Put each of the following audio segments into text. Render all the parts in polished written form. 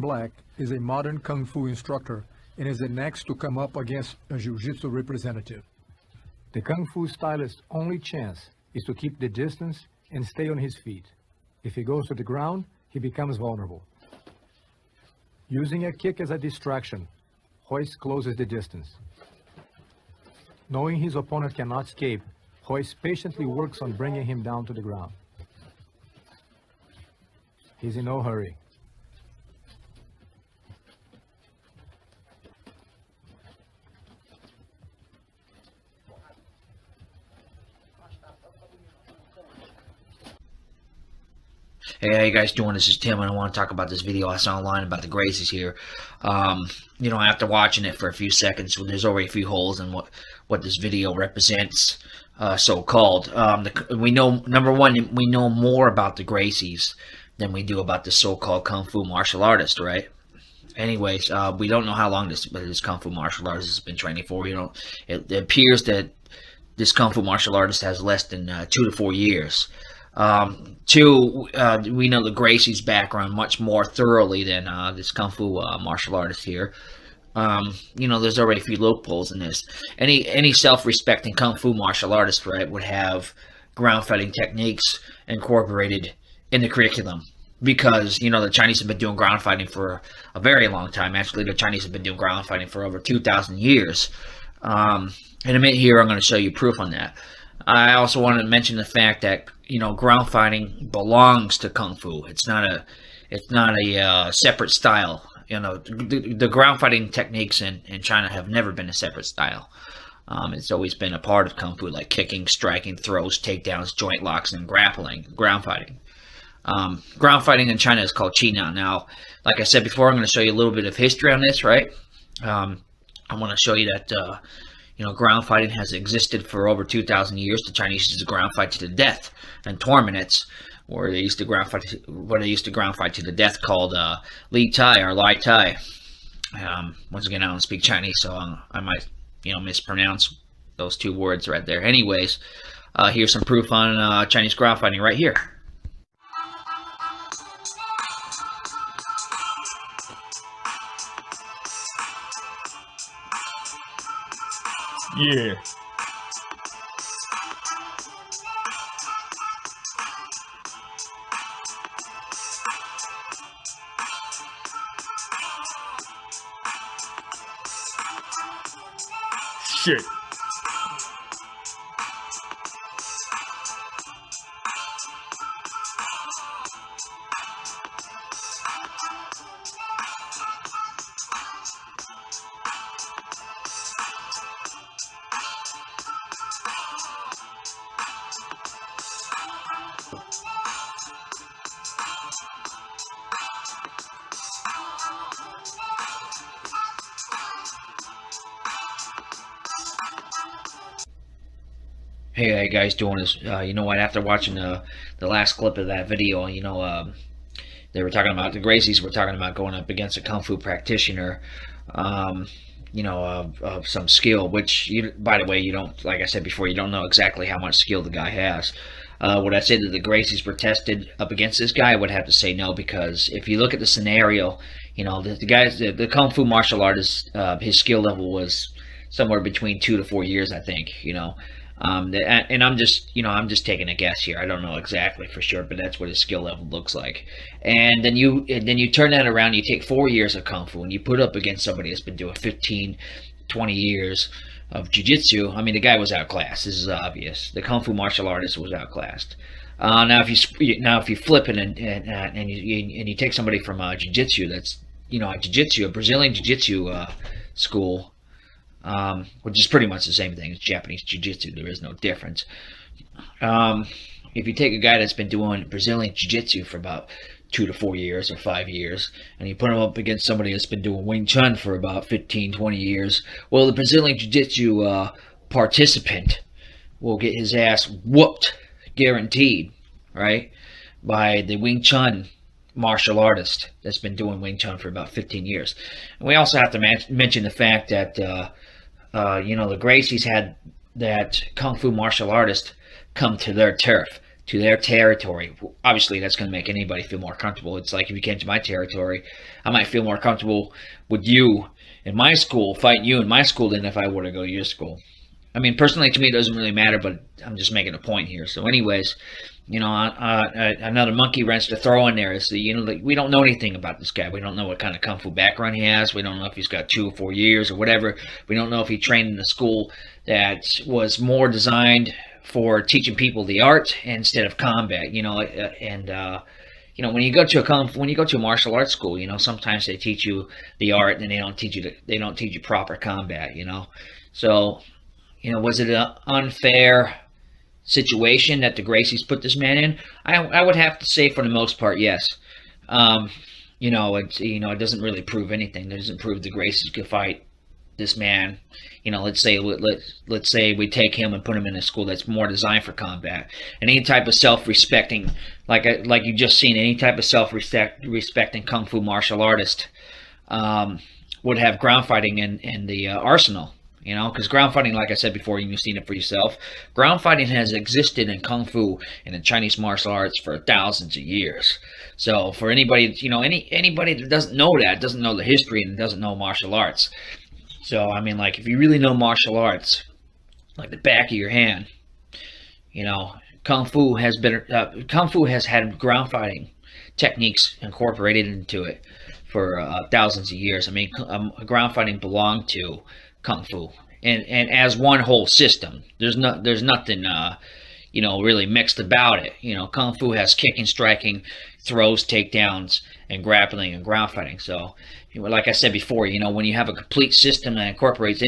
black is a modern Kung Fu instructor and is the next to come up against a Jiu-Jitsu representative. The Kung Fu stylist's only chance is to keep the distance and stay on his feet. If he goes to the ground, he becomes vulnerable. Using a kick as a distraction, Royce closes the distance. Knowing his opponent cannot escape, Royce patiently works on bringing him down to the ground. He's in no hurry. Hey, how you guys doing? This is Tim, and I want to talk about this video I saw online about the Gracies here. You know, after watching it for a few seconds, there's already a few holes in what this video represents, so-called. We know, number one, we know more about the Gracies than we do about the so-called Kung Fu martial artist, right? Anyways, we don't know how long this Kung Fu martial artist has been training for. You know, it appears that this Kung Fu martial artist has less than 2 to 4 years. Two, we know the Gracie's background much more thoroughly than this Kung Fu martial artist here. You know, there's already a few loopholes in this. Any self-respecting Kung Fu martial artist, right, would have ground fighting techniques incorporated in the curriculum. Because, you know, the Chinese have been doing ground fighting for a very long time. Actually, the Chinese have been doing ground fighting for over 2,000 years. In a minute here, I'm going to show you proof on that. I also wanted to mention the fact that, you know, ground fighting belongs to Kung Fu. It's not a separate style. You know, the ground fighting techniques in China have never been a separate style. It's always been a part of Kung Fu, like kicking, striking, throws, takedowns, joint locks, and grappling, ground fighting. Ground fighting in China is called Qina. Now, like I said before, I'm going to show you a little bit of history on this, right? I want to show you that, you know, ground fighting has existed for over 2,000 years. The Chinese used to ground fight to the death in tournaments, where they used to ground fight to the death, called Li Tai or Lai Tai. Once again, I don't speak Chinese, so I might, you know, mispronounce those two words right there. Anyways, here's some proof on Chinese ground fighting right here. Yeah. Shit. Hey, how you guys doing? You know what? After watching the last clip of that video, you know, they were talking about the Gracies were talking about going up against a Kung Fu practitioner, you know, of some skill. Which, by the way, you don't, like I said before, you don't know exactly how much skill the guy has. Would I say that the Gracies were tested up against this guy? I would have to say no, because if you look at the scenario, you know, the Kung Fu martial artist, his skill level was somewhere between 2 to 4 years, I think. You know. And I'm just taking a guess here. I don't know exactly for sure, but that's what his skill level looks like. And then you turn that around. You take 4 years of Kung Fu and you put up against somebody that's been doing 15, 20 years of Jiu-Jitsu. I mean, the guy was outclassed. This is obvious. The Kung Fu martial artist was outclassed. Now if you flip it and you take somebody from Jiu-Jitsu, that's, you know, a Brazilian Jiu-Jitsu school. Which is pretty much the same thing as Japanese Jiu-Jitsu. There is no difference. If you take a guy that's been doing Brazilian Jiu-Jitsu for about 2 to 4 years or 5 years, and you put him up against somebody that's been doing Wing Chun for about 15, 20 years, well, the Brazilian Jiu-Jitsu participant will get his ass whooped, guaranteed, right, by the Wing Chun martial artist that's been doing Wing Chun for about 15 years. And we also have to mention the fact that you know, the Gracies had that Kung Fu martial artist come to their turf. to their territory. Obviously, that's going to make anybody feel more comfortable. It's like if you came to my territory, I might feel more comfortable with you in my school, fighting you in my school, than if I were to go to your school. I mean, personally, to me, it doesn't really matter, but I'm just making a point here. So anyways, you know, another monkey wrench to throw in there is, you know, we don't know anything about this guy. We don't know what kind of Kung Fu background he has. We don't know if he's got 2 or 4 years or whatever. We don't know if he trained in a school that was more designed for teaching people the art instead of combat, you know, you know, when you go to a martial arts school, you know, sometimes they teach you the art and they don't teach you proper combat, you know. So, you know, was it an unfair situation that the Gracies put this man in? I would have to say, for the most part, yes. You know, it doesn't really prove anything. It doesn't prove the Gracies could fight this man. You know, let's say we take him and put him in a school that's more designed for combat, and any type of self-respecting, like you just seen, any type of self-respecting Kung Fu martial artist would have ground fighting in the arsenal. You know, because ground fighting, like I said before, you've seen it for yourself. Ground fighting has existed in Kung Fu and in Chinese martial arts for thousands of years. So for anybody, you know, anybody that doesn't know that, doesn't know the history and doesn't know martial arts. So, I mean, like, if you really know martial arts, like the back of your hand, you know, Kung Fu has had ground fighting techniques incorporated into it for thousands of years. I mean, ground fighting belonged to Kung Fu, and as one whole system. There's nothing you know, really mixed about it. You know, Kung Fu has kicking, striking, throws, takedowns, and grappling and ground fighting. So, you know, like I said before, you know, when you have a complete system that incorporates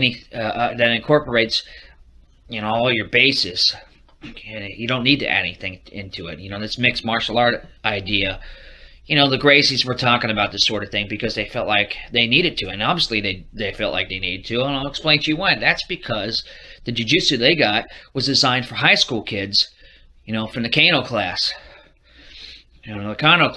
you know, all your bases, you don't need to add anything into it. You know, this mixed martial art idea, you know, the Gracies were talking about this sort of thing because they felt like they needed to, and obviously they felt like they needed to, and I'll explain to you why. That's because the jiu-jitsu they got was designed for high school kids, you know, from the Kano class. You know, the Kano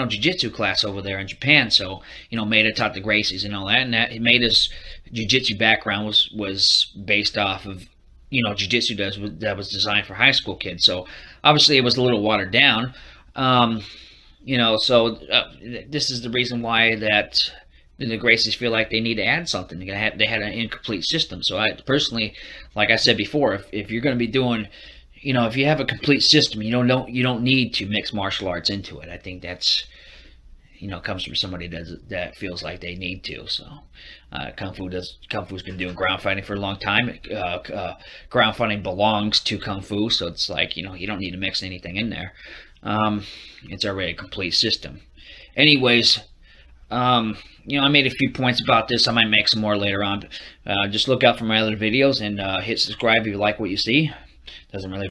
jiu-jitsu class over there in Japan. So, you know, Maeda taught the Gracies and all that, and that Maeda's jiu-jitsu background was based off of, you know, jiu-jitsu that was designed for high school kids. So obviously it was a little watered down. You know, so this is the reason why that the Gracies feel like they need to add something. They had an incomplete system. So I personally, like I said before, if you're going to be doing, you know, if you have a complete system, you don't need to mix martial arts into it. I think that's, you know, comes from somebody that feels like they need to. So Kung Fu's been doing ground fighting for a long time. Ground fighting belongs to Kung Fu, so it's like, you know, you don't need to mix anything in there. It's already a complete system. Anyways, you know, I made a few points about this. I might make some more later on. Just look out for my other videos and hit subscribe if you like what you see. Doesn't really